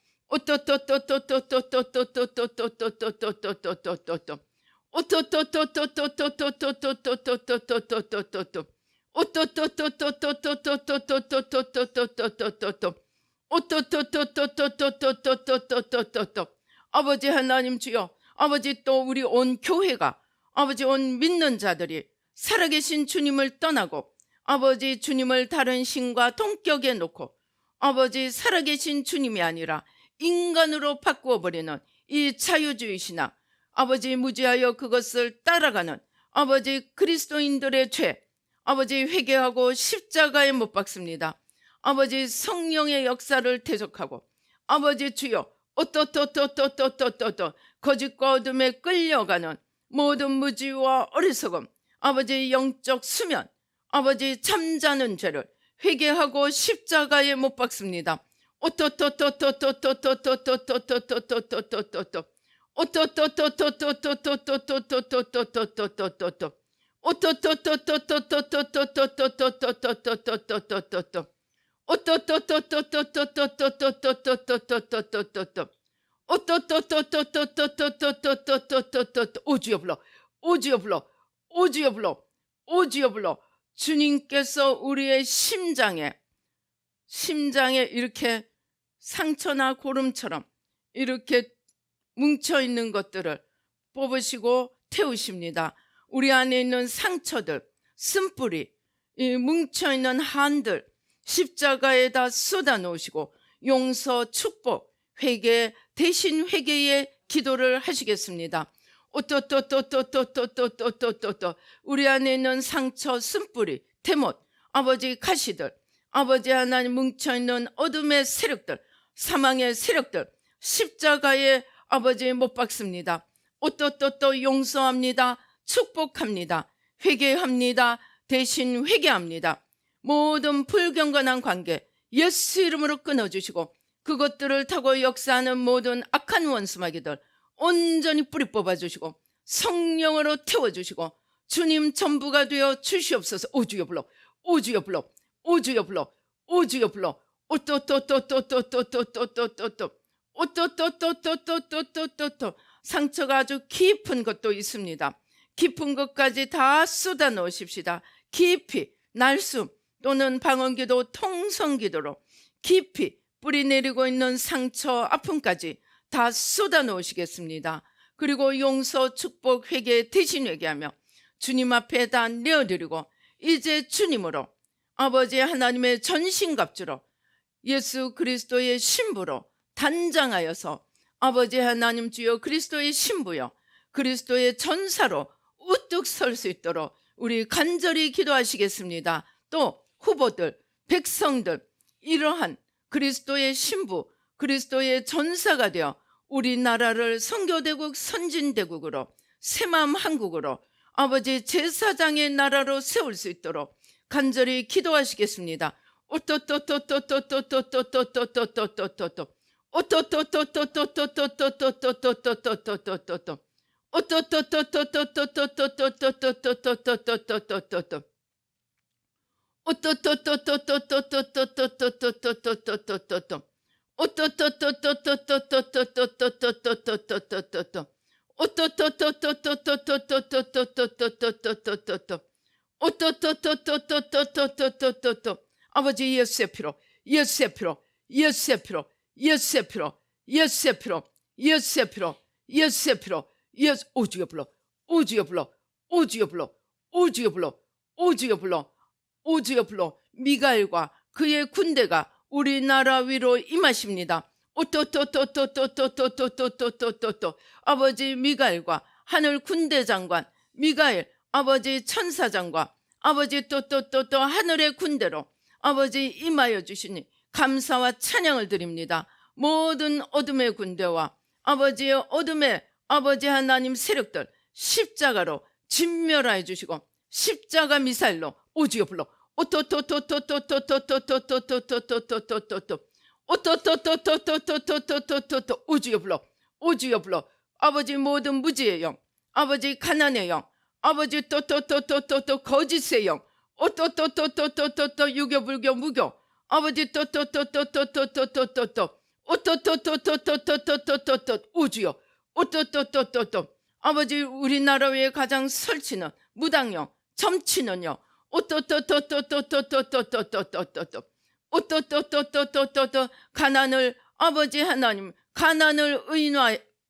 아버지 하나님 주여, 아버지 또 우리 온 교회가, 아버지 온 믿는 자들이 살아계신 주님을 떠나고 아버지 주님을 다른 신과 동격에 놓고 아버지 살아계신 주님이 아니라 인간으로 바꾸어버리는 이 자유주의 신앙, 아버지 무지하여 그것을 따라가는 아버지 그리스도인들의 죄, 아버지 회개하고 십자가에 못 박습니다. 아버지 성령의 역사를 대적하고 아버지 주여 거짓과 어둠에 끌려가는 모든 무지와 어리석음, 아버지 영적 수면, 아버지 잠자는 죄를 회개하고 십자가에 못 박습니다. 오주여 불러, 오주여 불러, 오주여 불러, 오주여 불러. 주님께서 우리의 심장에 이렇게 상처나 고름처럼 이렇게 뭉쳐있는 것들을 뽑으시고 태우십니다. 우리 안에 있는 상처들, 쓴뿌리, 이 뭉쳐있는 한들 십자가에다 쏟아 놓으시고 용서, 축복, 회개, 대신 회개의 기도를 하시겠습니다. 우리 안에 있는 상처, 쓴뿌리, 대못, 아버지 가시들, 아버지 하나님 뭉쳐있는 어둠의 세력들, 사망의 세력들 십자가에 아버지 못 박습니다. 용서합니다. 축복합니다. 회개합니다. 대신 회개합니다. 모든 불경건한 관계 예수 이름으로 끊어주시고 그것들을 타고 역사하는 모든 악한 원수마귀들 온전히 뿌리 뽑아주시고 성령으로 태워주시고 주님 전부가 되어 주시옵소서. 오주여 불러, 오주여 불러, 오주여 불러, 오주여 불러. 상처가 아주 깊은 것도 있습니다. 깊은 것까지 다 쏟아 놓으십시다. 깊이 날숨 또는 방언기도, 통성기도로 깊이 뿌리 내리고 있는 상처, 아픔까지 다 쏟아 놓으시겠습니다. 그리고 용서, 축복, 회개, 대신 회개하며 주님 앞에 다 내어드리고 이제 주님으로 아버지 하나님의 전신갑주로 예수 그리스도의 신부로 단장하여서 아버지 하나님 주여 그리스도의 신부여 그리스도의 전사로 우뚝 설 수 있도록 우리 간절히 기도하시겠습니다. 또 후보들, 백성들 이러한 그리스도의 신부, 그리스도의 전사가 되어 우리나라를 선교대국, 선진대국으로 새마음 한국으로 아버지 제사장의 나라로 세울 수 있도록 간절히 기도하시겠습니다. 아버지 예수의 피로, 예수의 피로, 예수의 피로, 예수의 피로, 예수의 피로, 예수의 피로, 예수의 피로, 예수. 오주여 불러, 오주여 불러, 오주여 불러, 오주여 불러, 오주여 불러, 오주여 불러. 미가엘과 그의 군대가 우리나라 위로 임하십니다. 아버지 미가엘과 하늘 군대장관 미가엘, 아버지 천사장과 아버지 또 하늘의 군대로 아버지 임하여 주시니 감사와 찬양을 드립니다. 모든 어둠의 군대와 아버지의 어둠의 아버지 하나님 세력들 십자가로 진멸하여 주시고 십자가 미사일로 오주여 불러 오주여 불러, 오주여 불러, 아버지 모든 무지의 영, 아버지 가난의 영, 아버지 또 거짓의 영, 또 유교 불교 무교, 아버지 또 우주요, 또 아버지 우리나라 외에 가장 설치는 무당령, 점치는요, 가난을 아버지 하나님, 가난을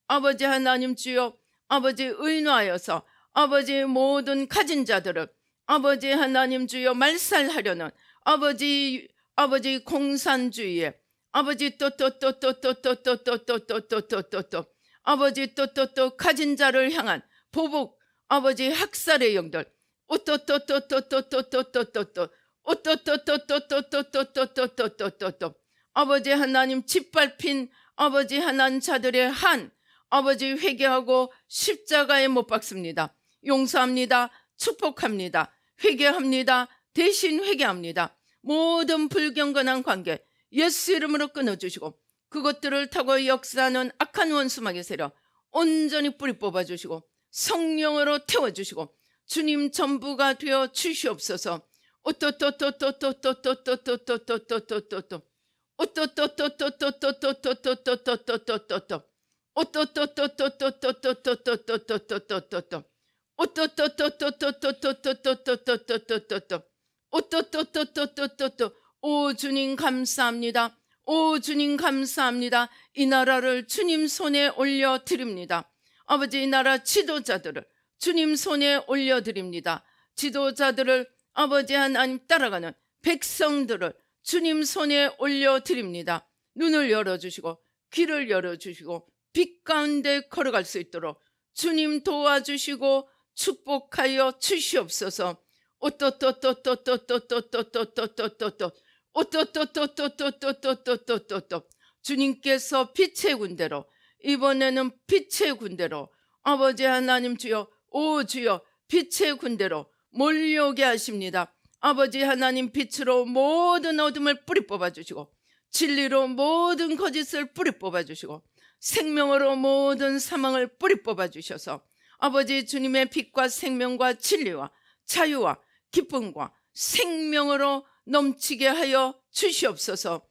아버지 하나님 주여, 아버지 의인하여서 아버지 모든 가진 자들을 아버지 하나님 주여 말살하려는 아버지 공산주의에 아버지 아버지 가진 자를 향한 보복 아버지 학살의 영들 아버지 하나님 짓밟힌 아버지 하나님 자들의 한 아버지 회개하고 십자가에 못 박습니다. 용서합니다. 축복합니다. 회개합니다. 대신 회개합니다. 모든 불경건한 관계 예수 이름으로 끊어주시고 그것들을 타고 역사하는 악한 원수마귀 세력 온전히 뿌리 뽑아주시고 성령으로 태워주시고 주님 전부가 되어 주시옵소서. 오 주님 감사합니다. 오 주님 감사합니다. 이 나라를 주님 손에 올려드립니다. 아버지 이 나라 지도자들을 주님 손에 올려드립니다. 지도자들을 아버지 하나님 따라가는 백성들을 주님 손에 올려드립니다. 눈을 열어주시고 귀를 열어주시고 빛 가운데 걸어갈 수 있도록 주님 도와주시고 축복하여 주시옵소서. 주님께서 빛의 군대로 이번에는 빛의 군대로 아버지 하나님 주여 오 주여 빛의 군대로 몰려오게 하십니다. 아버지 하나님 빛으로 모든 어둠을 뿌리 뽑아주시고 진리로 모든 거짓을 뿌리 뽑아주시고 생명으로 모든 사망을 뿌리 뽑아주셔서 아버지 주님의 빛과 생명과 진리와 자유와 기쁨과 생명으로 넘치게 하여 주시옵소서.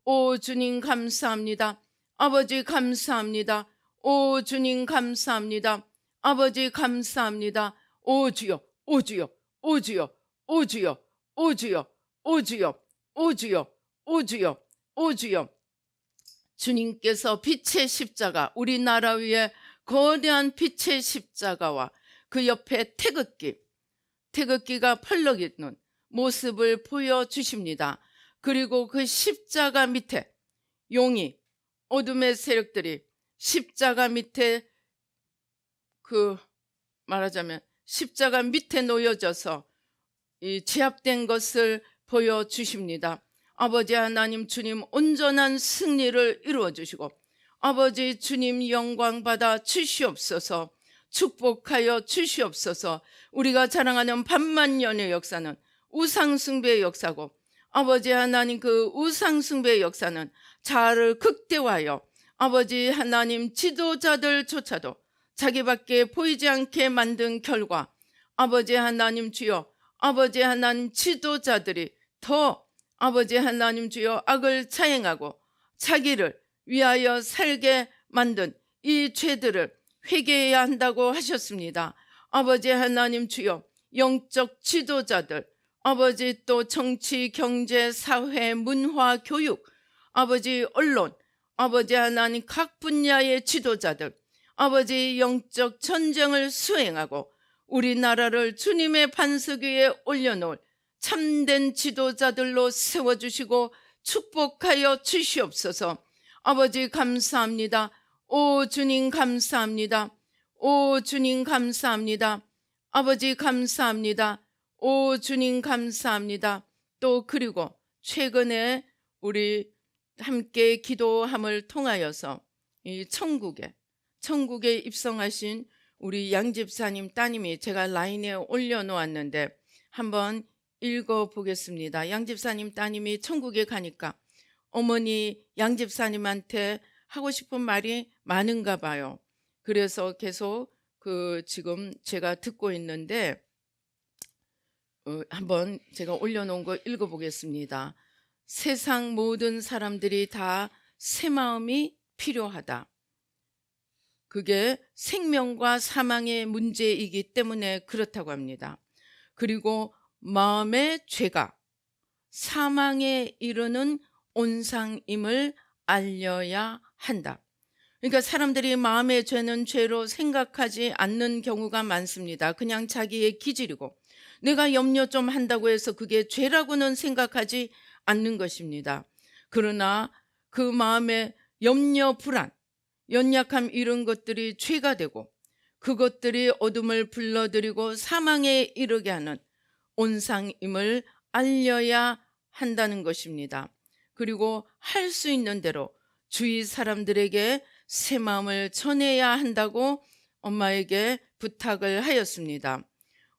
오 주님 감사합니다. 아버지 감사합니다. 오 주님 감사합니다. 아버지 감사합니다. 오 주여 오 주여 오 주여 오 주여 오 주여 오 주여 오 주여 오 주여 오 주여 주님께서 빛의 십자가 우리나라 위에 거대한 빛의 십자가와 그 옆에 태극기가 펄럭 있는 모습을 보여주십니다. 그리고 그 십자가 밑에 용이 어둠의 세력들이 십자가 밑에 말하자면 십자가 밑에 놓여져서 이 제압된 것을 보여주십니다. 아버지 하나님 주님 온전한 승리를 이루어 주시고 아버지 주님 영광 받아 주시옵소서. 축복하여 주시옵소서. 우리가 자랑하는 반만년의 역사는 우상숭배의 역사고 아버지 하나님 그 우상숭배의 역사는 자아를 극대화하여 아버지 하나님 지도자들조차도 자기밖에 보이지 않게 만든 결과 아버지 하나님 주여 아버지 하나님 지도자들이 더 아버지 하나님 주여 악을 자행하고 자기를 위하여 살게 만든 이 죄들을 회개해야 한다고 하셨습니다. 아버지 하나님 주여 영적 지도자들 아버지 또 정치, 경제, 사회, 문화, 교육 아버지 언론 아버지 하나님 각 분야의 지도자들 아버지 영적 전쟁을 수행하고 우리나라를 주님의 반석 위에 올려놓을 참된 지도자들로 세워주시고 축복하여 주시옵소서. 아버지 감사합니다. 오 주님 감사합니다. 오 주님 감사합니다. 아버지 감사합니다. 오 주님 감사합니다. 또 그리고 최근에 우리 함께 기도함을 통하여서 이 천국에 입성하신 우리 양집사님 따님이 제가 라인에 올려놓았는데 한번 읽어보겠습니다. 양집사님 따님이 천국에 가니까 어머니 양집사님한테 하고 싶은 말이 많은가 봐요. 그래서 계속 지금 제가 듣고 있는데 한번 제가 올려놓은 거 읽어보겠습니다. 세상 모든 사람들이 다 새 마음이 필요하다. 그게 생명과 사망의 문제이기 때문에 그렇다고 합니다. 그리고 마음의 죄가 사망에 이르는 온상임을 알려야 한다. 그러니까 사람들이 마음의 죄는 죄로 생각하지 않는 경우가 많습니다. 그냥 자기의 기질이고 내가 염려 좀 한다고 해서 그게 죄라고는 생각하지 않는 것입니다. 그러나 그 마음의 염려, 불안, 연약함 이런 것들이 죄가 되고 그것들이 어둠을 불러들이고 사망에 이르게 하는 온상임을 알려야 한다는 것입니다. 그리고 할 수 있는 대로 주위 사람들에게 새 마음을 전해야 한다고 엄마에게 부탁을 하였습니다.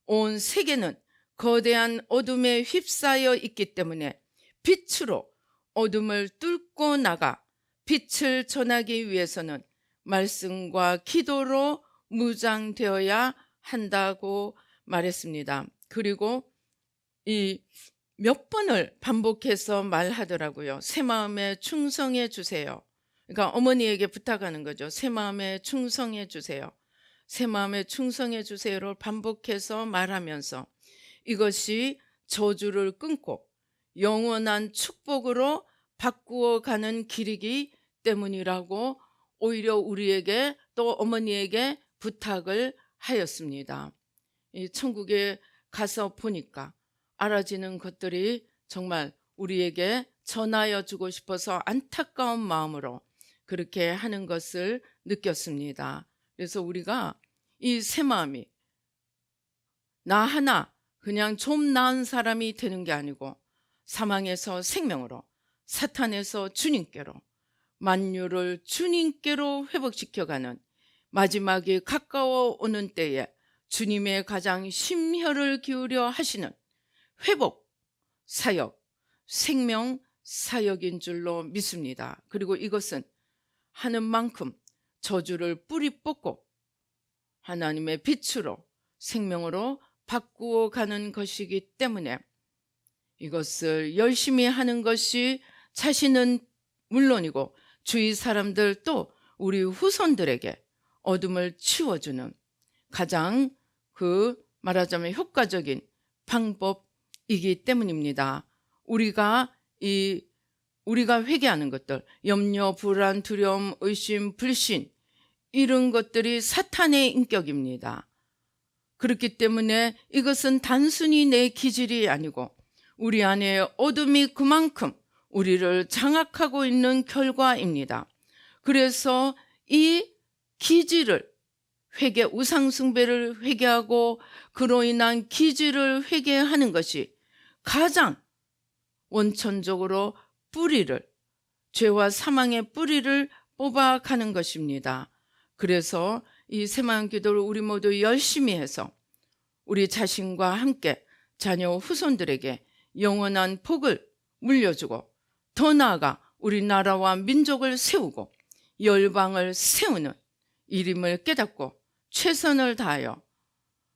온 세계는 거대한 어둠에 휩싸여 있기 때문에 빛으로 어둠을 뚫고 나가 빛을 전하기 위해서는 말씀과 기도로 무장되어야 한다고 말했습니다. 그리고 이 몇 번을 반복해서 말하더라고요. 새 마음에 충성해 주세요. 그러니까 어머니에게 부탁하는 거죠. 새 마음에 충성해 주세요. 새 마음에 충성해 주세요를 반복해서 말하면서 이것이 저주를 끊고 영원한 축복으로 바꾸어 가는 길이기 때문이라고 오히려 우리에게 또 어머니에게 부탁을 하였습니다. 이 천국에 가서 보니까 알아지는 것들이 정말 우리에게 전하여 주고 싶어서 안타까운 마음으로 그렇게 하는 것을 느꼈습니다. 그래서 우리가 이 새 마음이 나 하나 그냥 좀 나은 사람이 되는 게 아니고 사망에서 생명으로 사탄에서 주님께로 만유를 주님께로 회복시켜가는 마지막이 가까워 오는 때에 주님의 가장 심혈을 기울여 하시는 회복 사역, 생명 사역인 줄로 믿습니다. 그리고 이것은 하는 만큼 저주를 뿌리 뽑고 하나님의 빛으로 생명으로 바꾸어 가는 것이기 때문에 이것을 열심히 하는 것이 자신은 물론이고 주위 사람들 또 우리 후손들에게 어둠을 치워주는 가장 말하자면 효과적인 방법이기 때문입니다. 우리가 회개하는 것들, 염려, 불안, 두려움, 의심, 불신 이런 것들이 사탄의 인격입니다. 그렇기 때문에 이것은 단순히 내 기질이 아니고 우리 안에 어둠이 그만큼 우리를 장악하고 있는 결과입니다. 그래서 이 기질을 우상숭배를 회개하고 그로 인한 기질을 회개하는 것이 가장 원천적으로 죄와 사망의 뿌리를 뽑아가는 것입니다. 그래서 이 새마음 기도를 우리 모두 열심히 해서 우리 자신과 함께 자녀 후손들에게 영원한 복을 물려주고 더 나아가 우리나라와 민족을 세우고 열방을 세우는 일임을 깨닫고 최선을 다하여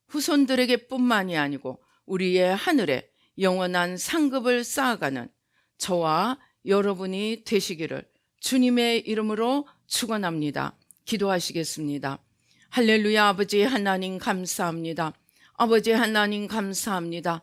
후손들에게 뿐만이 아니고 우리의 하늘에 영원한 상급을 쌓아가는 저와 여러분이 되시기를 주님의 이름으로 축원합니다. 기도하시겠습니다. 할렐루야. 아버지 하나님 감사합니다. 아버지 하나님 감사합니다.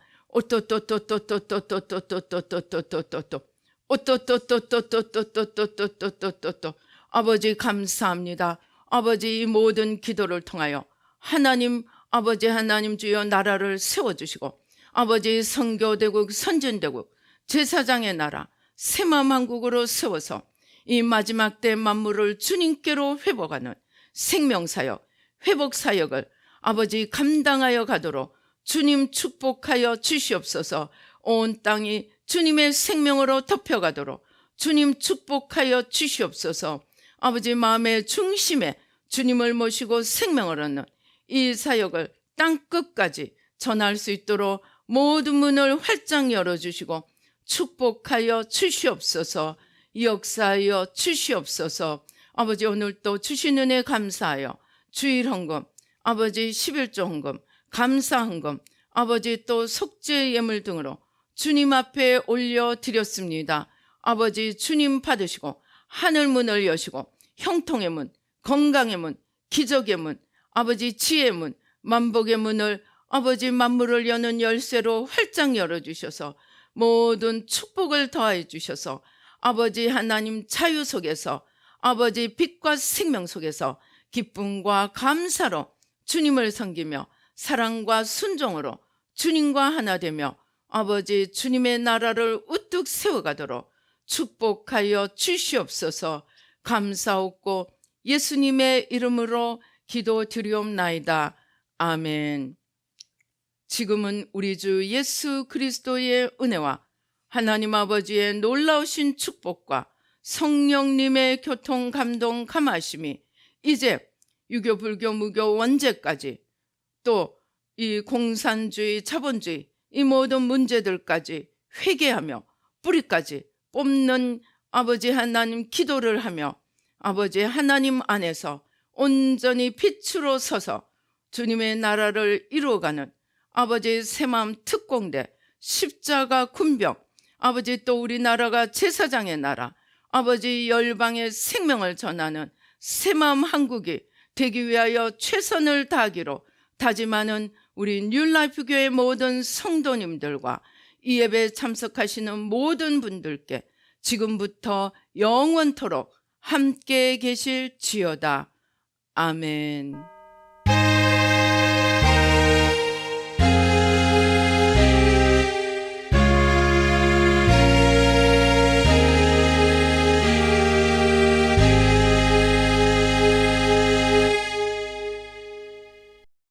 아버지 감사합니다. 아버지 이 모든 기도를 통하여 하나님 아버지 하나님 주여 나라를 세워주시고 아버지 선교대국 선진대국 제사장의 나라 새마음 한국으로 세워서 이 마지막 때 만물을 주님께로 회복하는 생명사역, 회복사역을 아버지 감당하여 가도록 주님 축복하여 주시옵소서. 온 땅이 주님의 생명으로 덮여가도록 주님 축복하여 주시옵소서. 아버지 마음의 중심에 주님을 모시고 생명을 얻는 이 사역을 땅끝까지 전할 수 있도록 모든 문을 활짝 열어주시고 축복하여 주시옵소서. 역사하여 주시옵소서. 아버지 오늘도 주신 은혜 감사하여 주일 헌금, 아버지 11조 헌금, 감사 헌금, 아버지 또 속죄 예물 등으로 주님 앞에 올려드렸습니다. 아버지 주님 받으시고 하늘 문을 여시고 형통의 문, 건강의 문, 기적의 문, 아버지 지혜의 문, 만복의 문을 아버지 만물을 여는 열쇠로 활짝 열어주셔서 모든 축복을 더해 주셔서 아버지 하나님 자유 속에서 아버지 빛과 생명 속에서 기쁨과 감사로 주님을 섬기며 사랑과 순종으로 주님과 하나 되며 아버지 주님의 나라를 우뚝 세워가도록 축복하여 주시옵소서. 감사옵고 예수님의 이름으로 기도드리옵나이다. 아멘. 지금은 우리 주 예수 그리스도의 은혜와 하나님 아버지의 놀라우신 축복과 성령님의 교통 감동 감하심이 이제 유교 불교 무교 원죄까지 또 이 공산주의 자본주의 이 모든 문제들까지 회개하며 뿌리까지 뽑는 아버지 하나님 기도를 하며 아버지 하나님 안에서 온전히 빛으로 서서 주님의 나라를 이루어가는 아버지 새마음 특공대 십자가 군병 아버지 또 우리나라가 제사장의 나라 아버지 열방의 생명을 전하는 새마음 한국이 되기 위하여 최선을 다하기로 다짐하는 우리 뉴라이프 교회 모든 성도님들과 이 예배에 참석하시는 모든 분들께 지금부터 영원토록 함께 계실지어다. 아멘.